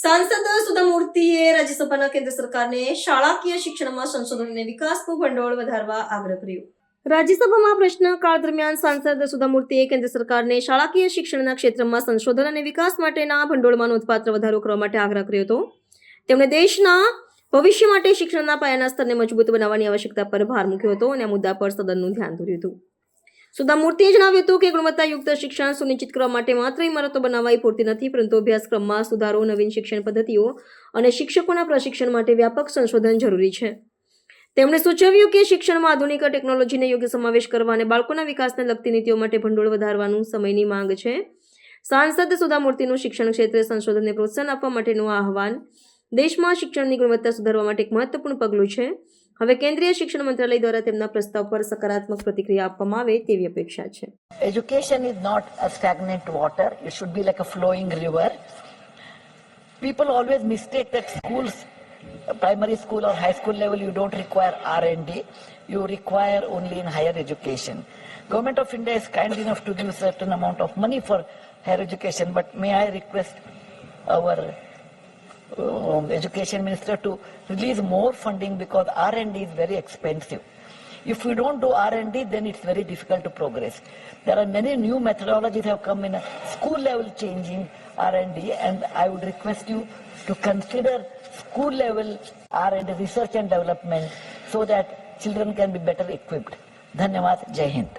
સાંસદ સુધા મૂર્તિએ રાજ્યસભાના કેન્દ્ર સરકારને શાળાકીય શિક્ષણમાં સંશોધન અને વિકાસનું ભંડોળ વધારવા આગ્રહ કર્યો. રાજ્યસભામાં પ્રશ્નકાળ દરમિયાન સાંસદ સુધા મૂર્તિએ કેન્દ્ર સરકારને શાળાકીય શિક્ષણના ક્ષેત્રમાં સંશોધન અને વિકાસ માટેના ભંડોળમાં નોંધપાત્ર વધારો કરવા માટે આગ્રહ કર્યો હતો. તેમણે દેશના ભવિષ્ય માટે શિક્ષણના પાયાના સ્તરને મજબૂત બનાવવાની આવશ્યકતા પર ભાર મૂક્યો હતો અને આ મુદ્દા પર સદનનું ધ્યાન દોર્યું હતું. સુધા મૂર્તિએ જણાવ્યું હતું કે ગુણવત્તાયુક્ત શિક્ષણ સુનિશ્ચિત કરવા માટે માત્ર ઇમારતો બનાવવા પૂરતી નથી, પરંતુ અભ્યાસક્રમમાં સુધારો, નવીન શિક્ષણ પદ્ધતિઓ અને શિક્ષકોના પ્રશિક્ષણ માટે વ્યાપક સંશોધન જરૂરી છે. તેમણે સૂચવ્યું કે શિક્ષણમાં આધુનિક ટેકનોલોજીને યોગ્ય સમાવેશ કરવા અને બાળકોના વિકાસને લગતી નીતિઓ માટે ભંડોળ વધારવાનું સમયની માંગ છે. સાંસદ સુધા મૂર્તિનું શિક્ષણ ક્ષેત્રે સંશોધનને પ્રોત્સાહન આપવા માટેનું આહવાન દેશમાં શિક્ષણની ગુણવત્તા સુધારવા માટે એક મહત્વપૂર્ણ પગલું છે. હવે કેન્દ્રીય શિક્ષણ મંત્રાલય દ્વારા તેમના પ્રસ્તાવ પર સકારાત્મક પ્રતિક્રિયા આપવામાં આવે તેવી અપેક્ષા છે. Education is not a stagnant water. It should be like a flowing river. People always mistake that schools, primary school or high school level, you don't require R&D. You require only in higher education. Government of India is kind enough to give certain amount of money for higher education, but may I request our education minister to release more funding, because R&D is very expensive. If we don't do R&D, then it's very difficult to progress. There are many new methodologies have come in a school level changing R&D, and I would request you to consider school level R&D, research and development, so that children can be better equipped. Dhanyawad. Jai Hind.